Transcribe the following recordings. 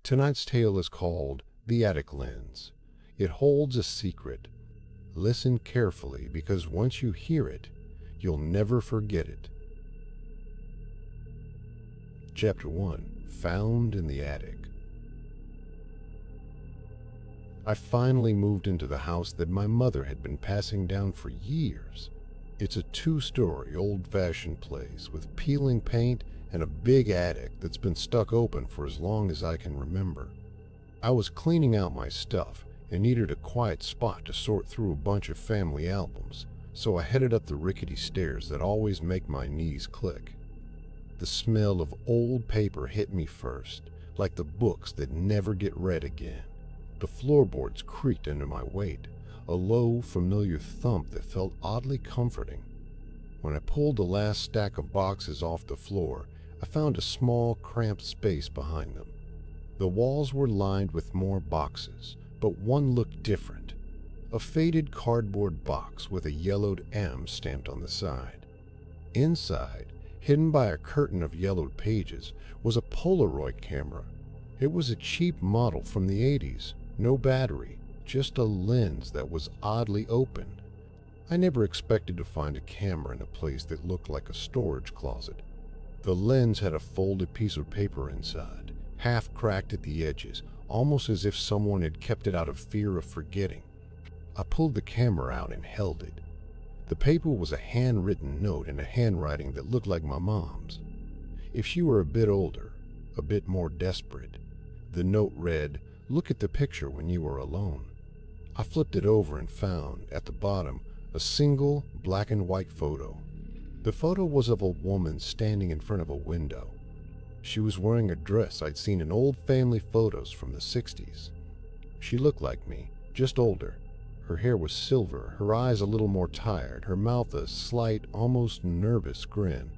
Tonight's tale is called The Attic Lens. It holds a secret. Listen carefully, because once you hear it, you'll never forget it. Chapter 1. Found in the Attic. I finally moved into the house that my mother had been passing down for years. It's a 2-story, old-fashioned place with peeling paint and a big attic that's been stuck open for as long as I can remember. I was cleaning out my stuff and needed a quiet spot to sort through a bunch of family albums, so I headed up the rickety stairs that always make my knees click. The smell of old paper hit me first, like the books that never get read again. The floorboards creaked under my weight, a low, familiar thump that felt oddly comforting. When I pulled the last stack of boxes off the floor, I found a small, cramped space behind them. The walls were lined with more boxes, but one looked different. A faded cardboard box with a yellowed M stamped on the side. Inside, hidden by a curtain of yellowed pages, was a Polaroid camera. It was a cheap model from the 80s, no battery, just a lens that was oddly open. I never expected to find a camera in a place that looked like a storage closet. The lens had a folded piece of paper inside, half cracked at the edges, almost as if someone had kept it out of fear of forgetting. I pulled the camera out and held it. The paper was a handwritten note in a handwriting that looked like my mom's. If she were a bit older, a bit more desperate. The note read, "Look at the picture when you are alone." I flipped it over and found, at the bottom, a single black and white photo. The photo was of a woman standing in front of a window. She was wearing a dress I'd seen in old family photos from the 60s. She looked like me, just older. Her hair was silver, her eyes a little more tired, her mouth a slight, almost nervous grin.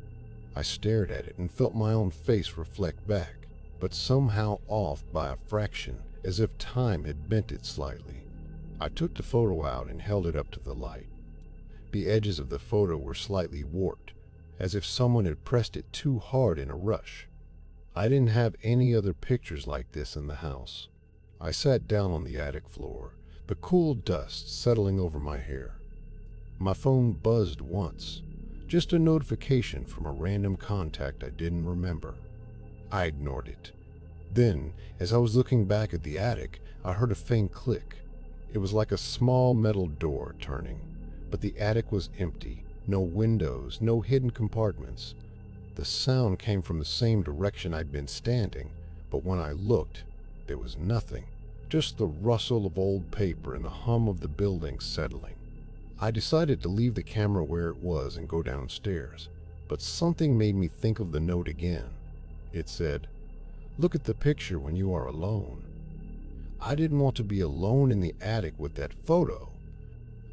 I stared at it and felt my own face reflect back, but somehow off by a fraction, as if time had bent it slightly. I took the photo out and held it up to the light. The edges of the photo were slightly warped, as if someone had pressed it too hard in a rush. I didn't have any other pictures like this in the house. I sat down on the attic floor, the cool dust settling over my hair. My phone buzzed once, just a notification from a random contact I didn't remember. I ignored it. Then, as I was looking back at the attic, I heard a faint click. It was like a small metal door turning, but the attic was empty, no windows, no hidden compartments. The sound came from the same direction I'd been standing, but when I looked, there was nothing, just the rustle of old paper and the hum of the building settling. I decided to leave the camera where it was and go downstairs, but something made me think of the note again. It said, "Look at the picture when you are alone." I didn't want to be alone in the attic with that photo.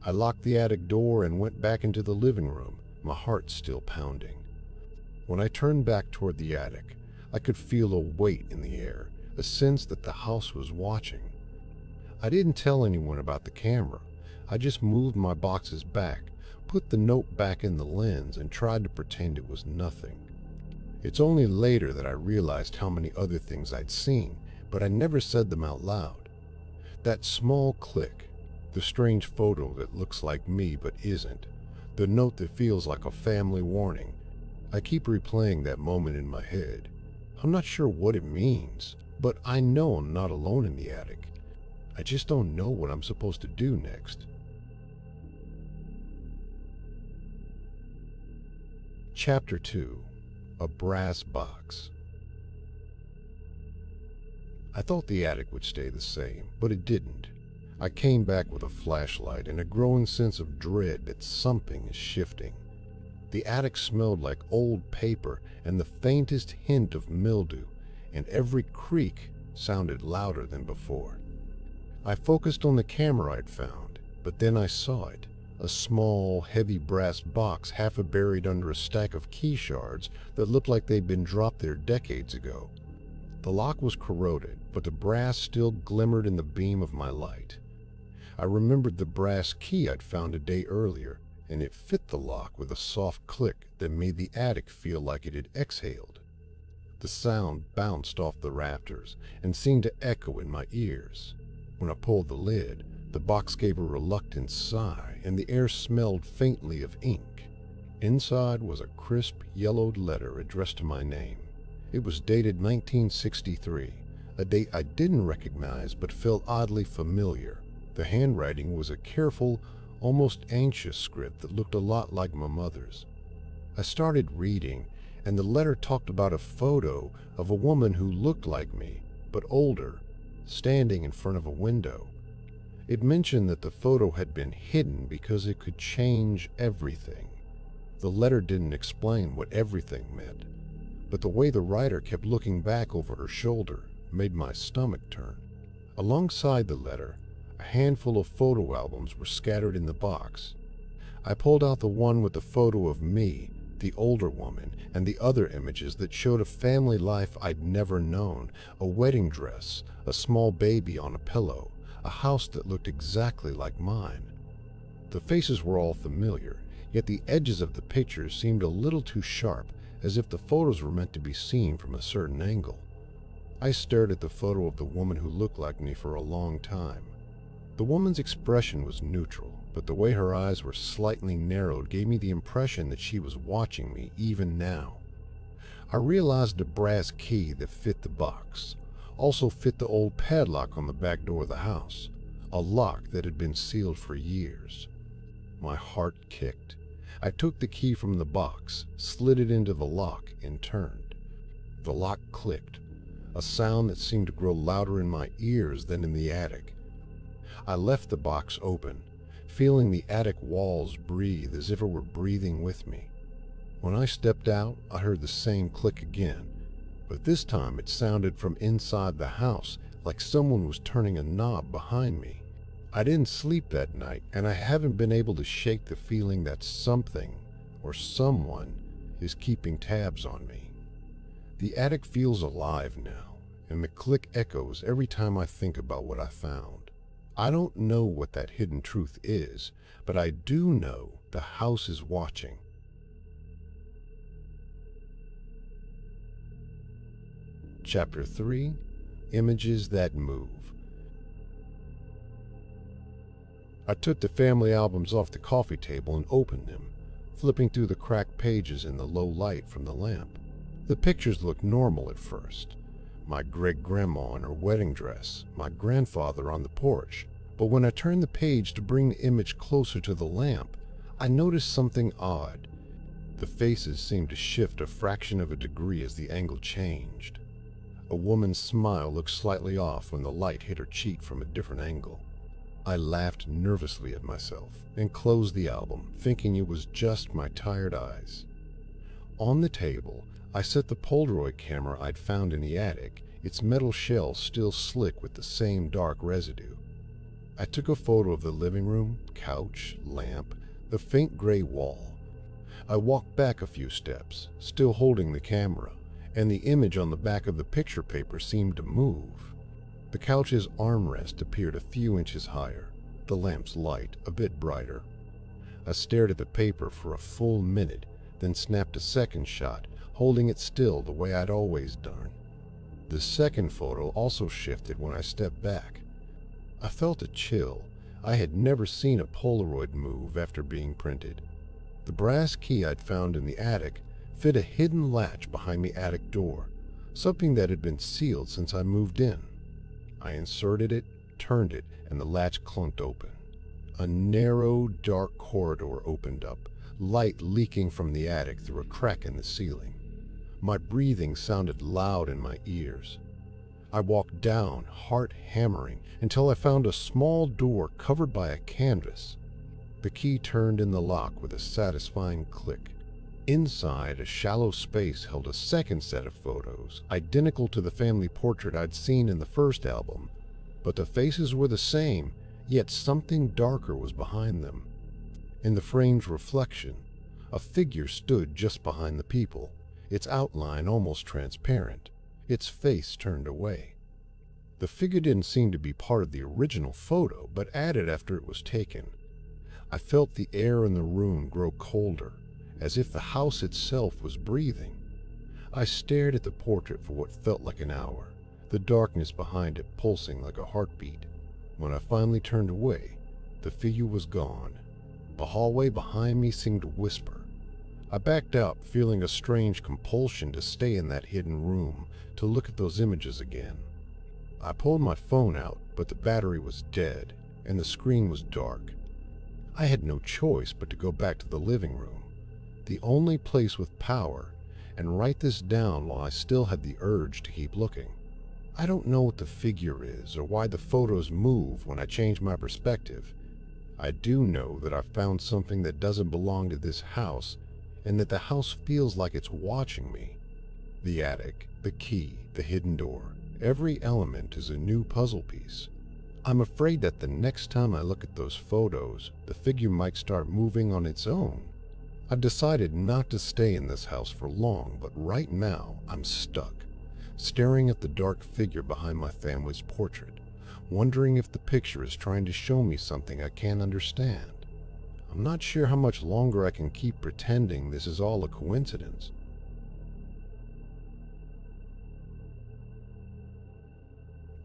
I locked the attic door and went back into the living room, my heart still pounding. When I turned back toward the attic, I could feel a weight in the air, a sense that the house was watching. I didn't tell anyone about the camera. I just moved my boxes back, put the note back in the lens, and tried to pretend it was nothing. It's only later that I realized how many other things I'd seen, but I never said them out loud. That small click, the strange photo that looks like me but isn't, the note that feels like a family warning. I keep replaying that moment in my head. I'm not sure what it means, but I know I'm not alone in the attic. I just don't know what I'm supposed to do next. Chapter 2. A Brass Box. I thought the attic would stay the same, but it didn't. I came back with a flashlight and a growing sense of dread that something is shifting. The attic smelled like old paper and the faintest hint of mildew, and every creak sounded louder than before. I focused on the camera I'd found, but then I saw it, a small, heavy brass box half buried under a stack of key shards that looked like they'd been dropped there decades ago. The lock was corroded, but the brass still glimmered in the beam of my light. I remembered the brass key I'd found a day earlier, and it fit the lock with a soft click that made the attic feel like it had exhaled. The sound bounced off the rafters and seemed to echo in my ears. When I pulled the lid, the box gave a reluctant sigh and the air smelled faintly of ink. Inside was a crisp, yellowed letter addressed to my name. It was dated 1963, a date I didn't recognize but felt oddly familiar. The handwriting was a careful, almost anxious script that looked a lot like my mother's. I started reading, and the letter talked about a photo of a woman who looked like me, but older, standing in front of a window. It mentioned that the photo had been hidden because it could change everything. The letter didn't explain what everything meant, but the way the writer kept looking back over her shoulder made my stomach turn. Alongside the letter, a handful of photo albums were scattered in the box. I pulled out the one with the photo of me, the older woman, and the other images that showed a family life I'd never known, a wedding dress, a small baby on a pillow, a house that looked exactly like mine. The faces were all familiar, yet the edges of the pictures seemed a little too sharp, as if the photos were meant to be seen from a certain angle. I stared at the photo of the woman who looked like me for a long time. The woman's expression was neutral, but the way her eyes were slightly narrowed gave me the impression that she was watching me even now. I realized the brass key that fit the box also fit the old padlock on the back door of the house, a lock that had been sealed for years. My heart kicked. I took the key from the box, slid it into the lock, and turned. The lock clicked, a sound that seemed to grow louder in my ears than in the attic. I left the box open, feeling the attic walls breathe as if it were breathing with me. When I stepped out, I heard the same click again, but this time it sounded from inside the house, like someone was turning a knob behind me. I didn't sleep that night, and I haven't been able to shake the feeling that something or someone is keeping tabs on me. The attic feels alive now, and the click echoes every time I think about what I found. I don't know what that hidden truth is, but I do know the house is watching. Chapter 3: Images That Move. I took the family albums off the coffee table and opened them, flipping through the cracked pages in the low light from the lamp. The pictures looked normal at first. My great-grandma in her wedding dress, my grandfather on the porch. But when I turned the page to bring the image closer to the lamp, I noticed something odd. The faces seemed to shift a fraction of a degree as the angle changed. A woman's smile looked slightly off when the light hit her cheek from a different angle. I laughed nervously at myself and closed the album, thinking it was just my tired eyes. On the table, I set the Polaroid camera I'd found in the attic, its metal shell still slick with the same dark residue. I took a photo of the living room, couch, lamp, the faint gray wall. I walked back a few steps, still holding the camera, and the image on the back of the picture paper seemed to move. The couch's armrest appeared a few inches higher, the lamp's light a bit brighter. I stared at the paper for a full minute, then snapped a second shot, holding it still the way I'd always done. The second photo also shifted when I stepped back. I felt a chill. I had never seen a Polaroid move after being printed. The brass key I'd found in the attic fit a hidden latch behind the attic door, something that had been sealed since I moved in. I inserted it, turned it, and the latch clunked open. A narrow, dark corridor opened up, light leaking from the attic through a crack in the ceiling. My breathing sounded loud in my ears. I walked down, heart hammering, until I found a small door covered by a canvas. The key turned in the lock with a satisfying click. Inside, a shallow space held a second set of photos, identical to the family portrait I'd seen in the first album, but the faces were the same, yet something darker was behind them. In the frame's reflection, a figure stood just behind the people, its outline almost transparent, its face turned away. The figure didn't seem to be part of the original photo, but added after it was taken. I felt the air in the room grow colder, as if the house itself was breathing. I stared at the portrait for what felt like an hour, the darkness behind it pulsing like a heartbeat. When I finally turned away, the figure was gone. The hallway behind me seemed to whisper. I backed out, feeling a strange compulsion to stay in that hidden room, to look at those images again. I pulled my phone out, but the battery was dead, and the screen was dark. I had no choice but to go back to the living room, the only place with power, and write this down while I still had the urge to keep looking. I don't know what the figure is or why the photos move when I change my perspective. I do know that I found something that doesn't belong to this house, and that the house feels like it's watching me. The attic, the key, the hidden door, every element is a new puzzle piece. I'm afraid that the next time I look at those photos, the figure might start moving on its own. I've decided not to stay in this house for long, but right now I'm stuck, staring at the dark figure behind my family's portrait, wondering if the picture is trying to show me something I can't understand. I'm not sure how much longer I can keep pretending this is all a coincidence.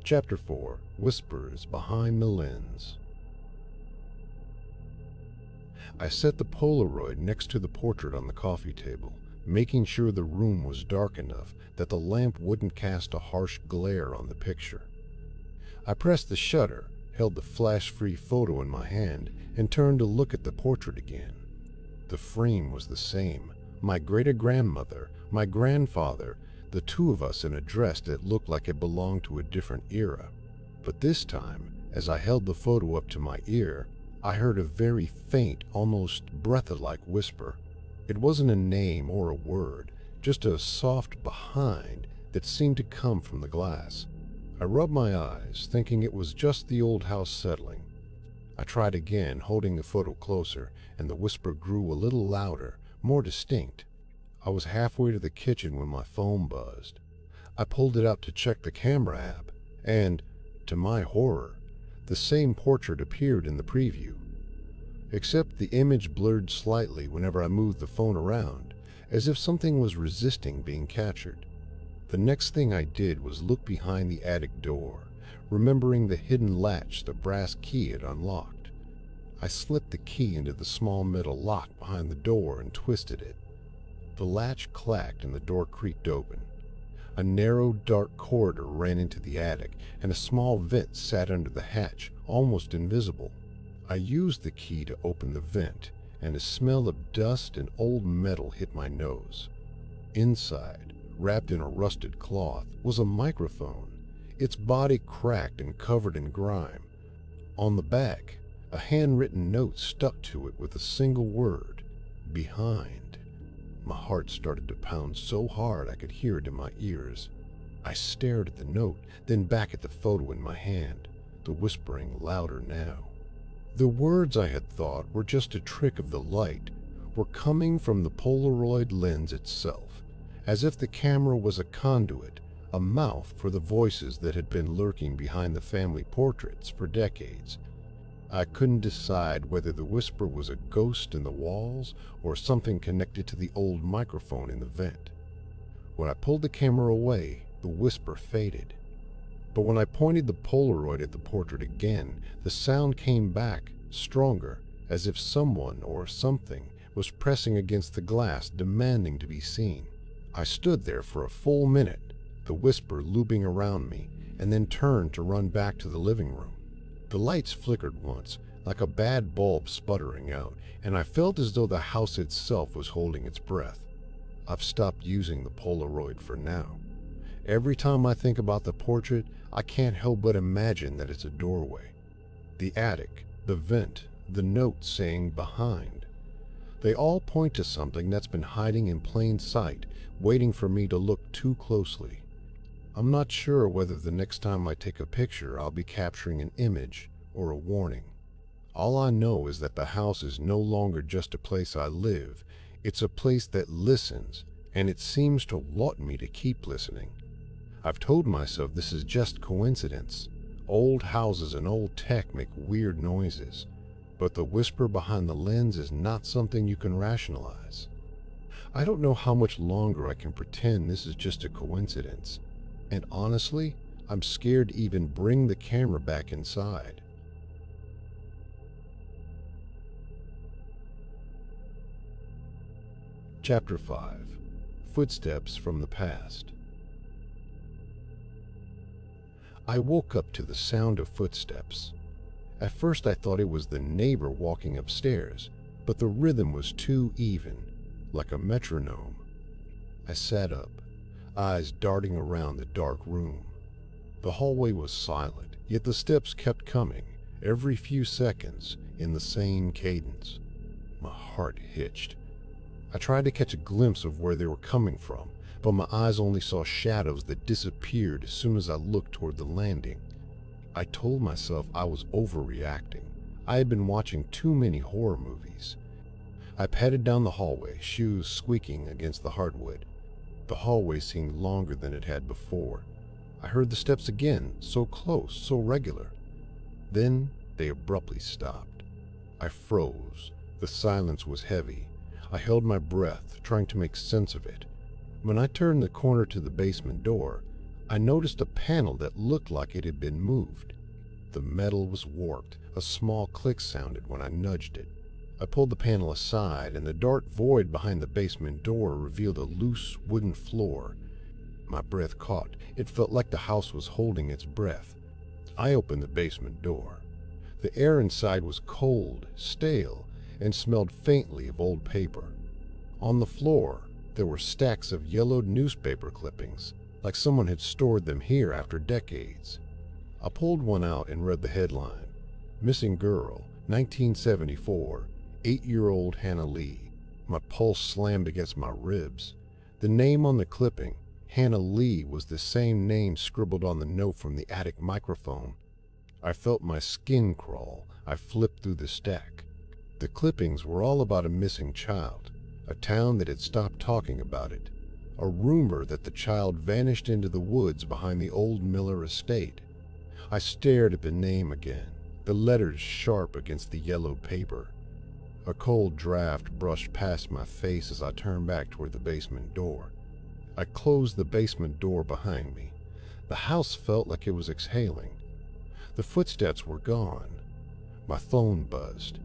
Chapter 4: Whispers Behind the Lens. I set the Polaroid next to the portrait on the coffee table, making sure the room was dark enough that the lamp wouldn't cast a harsh glare on the picture. I pressed the shutter, held the flash-free photo in my hand, and turned to look at the portrait again. The frame was the same. My great-grandmother, my grandfather, the two of us in a dress that looked like it belonged to a different era. But this time, as I held the photo up to my ear, I heard a very faint, almost breath-like whisper. It wasn't a name or a word, just a soft behind that seemed to come from the glass. I rubbed my eyes, thinking it was just the old house settling. I tried again, holding the photo closer, and the whisper grew a little louder, more distinct. I was halfway to the kitchen when my phone buzzed. I pulled it out to check the camera app, and, to my horror, the same portrait appeared in the preview. Except the image blurred slightly whenever I moved the phone around, as if something was resisting being captured. The next thing I did was look behind the attic door, remembering the hidden latch the brass key had unlocked. I slipped the key into the small metal lock behind the door and twisted it. The latch clacked and the door creaked open. A narrow, dark corridor ran into the attic, and a small vent sat under the hatch, almost invisible. I used the key to open the vent, and a smell of dust and old metal hit my nose. Inside, wrapped in a rusted cloth, was a microphone, its body cracked and covered in grime. On the back, a handwritten note stuck to it with a single word: behind. My heart started to pound so hard I could hear it in my ears. I stared at the note, then back at the photo in my hand, the whispering louder now. The words I had thought were just a trick of the light were coming from the Polaroid lens itself, as if the camera was a conduit, a mouth for the voices that had been lurking behind the family portraits for decades. I couldn't decide whether the whisper was a ghost in the walls or something connected to the old microphone in the vent. When I pulled the camera away, the whisper faded. But when I pointed the Polaroid at the portrait again, the sound came back, stronger, as if someone or something was pressing against the glass, demanding to be seen. I stood there for a full minute, the whisper looping around me, and then turned to run back to the living room. The lights flickered once, like a bad bulb sputtering out, and I felt as though the house itself was holding its breath. I've stopped using the Polaroid for now. Every time I think about the portrait, I can't help but imagine that it's a doorway. The attic, the vent, the note saying behind. They all point to something that's been hiding in plain sight, waiting for me to look too closely. I'm not sure whether the next time I take a picture I'll be capturing an image or a warning. All I know is that the house is no longer just a place I live, it's a place that listens, and it seems to want me to keep listening. I've told myself this is just coincidence. Old houses and old tech make weird noises, but the whisper behind the lens is not something you can rationalize. I don't know how much longer I can pretend this is just a coincidence. And honestly, I'm scared to even bring the camera back inside. Chapter 5. Footsteps from the Past. I woke up to the sound of footsteps. At first I thought it was the neighbor walking upstairs, but the rhythm was too even, like a metronome. I sat up, eyes darting around the dark room. The hallway was silent, yet the steps kept coming, every few seconds, in the same cadence. My heart hitched. I tried to catch a glimpse of where they were coming from, but my eyes only saw shadows that disappeared as soon as I looked toward the landing. I told myself I was overreacting. I had been watching too many horror movies. I padded down the hallway, shoes squeaking against the hardwood. The hallway seemed longer than it had before. I heard the steps again, so close, so regular. Then they abruptly stopped. I froze. The silence was heavy. I held my breath, trying to make sense of it. When I turned the corner to the basement door, I noticed a panel that looked like it had been moved. The metal was warped. A small click sounded when I nudged it. I pulled the panel aside, and the dark void behind the basement door revealed a loose wooden floor. My breath caught. It felt like the house was holding its breath. I opened the basement door. The air inside was cold, stale, and smelled faintly of old paper. On the floor, there were stacks of yellowed newspaper clippings, like someone had stored them here after decades. I pulled one out and read the headline, "Missing Girl, 1974, 8-year-old Hannah Lee." My pulse slammed against my ribs. The name on the clipping, Hannah Lee, was the same name scribbled on the note from the attic microphone. I felt my skin crawl. I flipped through the stack. The clippings were all about a missing child, a town that had stopped talking about it, a rumor that the child vanished into the woods behind the old Miller estate. I stared at the name again, the letters sharp against the yellowed paper. A cold draft brushed past my face as I turned back toward the basement door. I closed the basement door behind me. The house felt like it was exhaling. The footsteps were gone. My phone buzzed.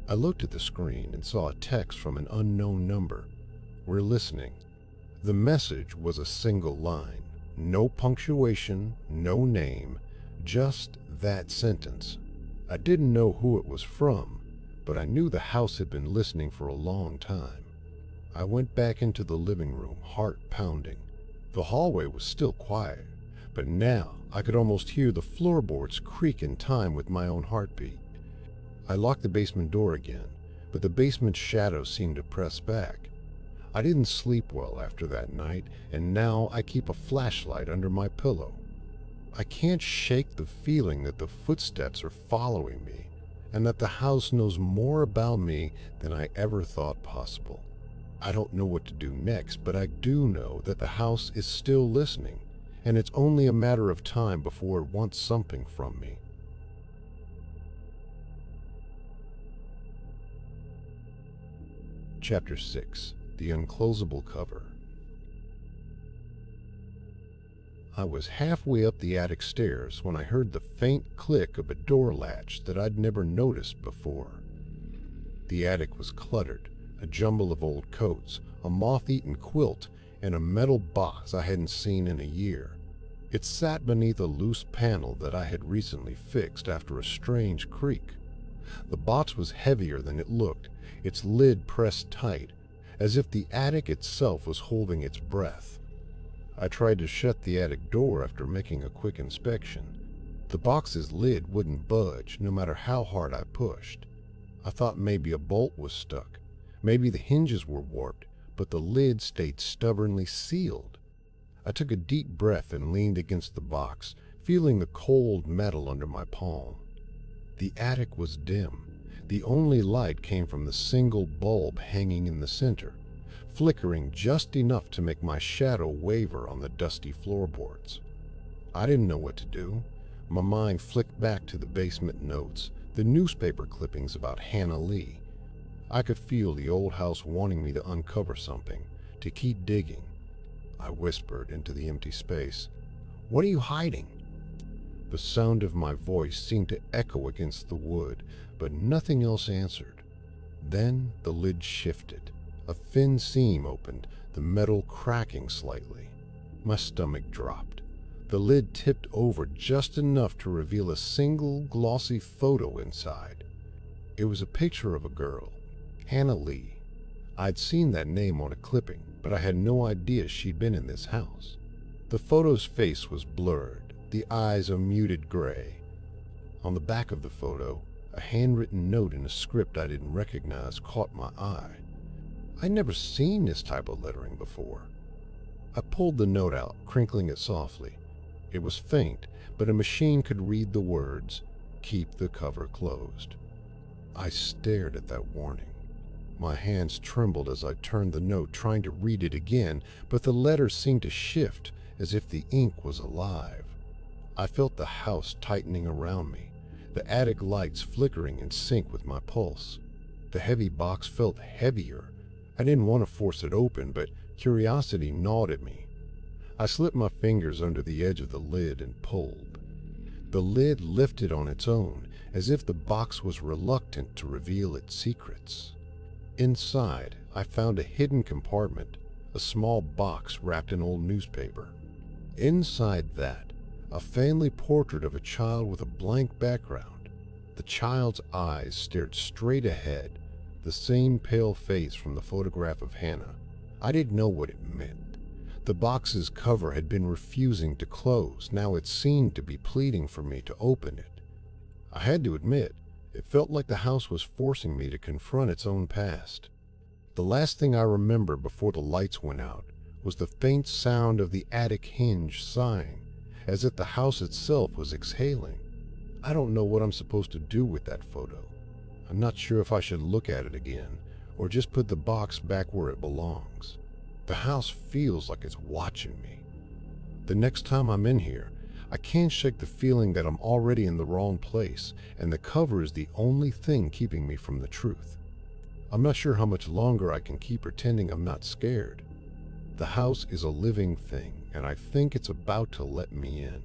I looked at the screen and saw a text from an unknown number. "We're listening." The message was a single line. No punctuation, no name, just that sentence. I didn't know who it was from, but I knew the house had been listening for a long time. I went back into the living room, heart pounding. The hallway was still quiet, but now I could almost hear the floorboards creak in time with my own heartbeat. I locked the basement door again, but the basement shadows seemed to press back. I didn't sleep well after that night, and now I keep a flashlight under my pillow. I can't shake the feeling that the footsteps are following me, and that the house knows more about me than I ever thought possible. I don't know what to do next, but I do know that the house is still listening, and it's only a matter of time before it wants something from me. Chapter 6. The Unclosable Cover. I was halfway up the attic stairs when I heard the faint click of a door latch that I'd never noticed before. The attic was cluttered, a jumble of old coats, a moth-eaten quilt, and a metal box I hadn't seen in a year. It sat beneath a loose panel that I had recently fixed after a strange creak. The box was heavier than it looked, its lid pressed tight, as if the attic itself was holding its breath. I tried to shut the attic door after making a quick inspection. The box's lid wouldn't budge no matter how hard I pushed. I thought maybe a bolt was stuck, maybe the hinges were warped, but the lid stayed stubbornly sealed. I took a deep breath and leaned against the box, feeling the cold metal under my palm. The attic was dim. The only light came from the single bulb hanging in the center, flickering just enough to make my shadow waver on the dusty floorboards. I didn't know what to do. My mind flicked back to the basement notes, the newspaper clippings about Hannah Lee. I could feel the old house wanting me to uncover something, to keep digging. I whispered into the empty space, "What are you hiding?" The sound of my voice seemed to echo against the wood, but nothing else answered. Then the lid shifted. A thin seam opened, the metal cracking slightly. My stomach dropped. The lid tipped over just enough to reveal a single glossy photo inside. It was a picture of a girl, Hannah Lee. I'd seen that name on a clipping, but I had no idea she'd been in this house. The photo's face was blurred, the eyes a muted gray. On the back of the photo, a handwritten note in a script I didn't recognize caught my eye. I'd never seen this type of lettering before. I pulled the note out, crinkling it softly. It was faint, but a machine could read the words, "Keep the cover closed." I stared at that warning. My hands trembled as I turned the note, trying to read it again, but the letters seemed to shift, as if the ink was alive. I felt the house tightening around me, the attic lights flickering in sync with my pulse. The heavy box felt heavier. I didn't want to force it open, but curiosity gnawed at me. I slipped my fingers under the edge of the lid and pulled. The lid lifted on its own, as if the box was reluctant to reveal its secrets. Inside, I found a hidden compartment, a small box wrapped in old newspaper. Inside that, a family portrait of a child with a blank background. The child's eyes stared straight ahead, the same pale face from the photograph of Hannah. I didn't know what it meant. The box's cover had been refusing to close. Now it seemed to be pleading for me to open it. I had to admit, it felt like the house was forcing me to confront its own past. The last thing I remember before the lights went out was the faint sound of the attic hinge sighing, as if the house itself was exhaling. I don't know what I'm supposed to do with that photo. I'm not sure if I should look at it again, or just put the box back where it belongs. The house feels like it's watching me. The next time I'm in here, I can't shake the feeling that I'm already in the wrong place, and the cover is the only thing keeping me from the truth. I'm not sure how much longer I can keep pretending I'm not scared. The house is a living thing, and I think it's about to let me in.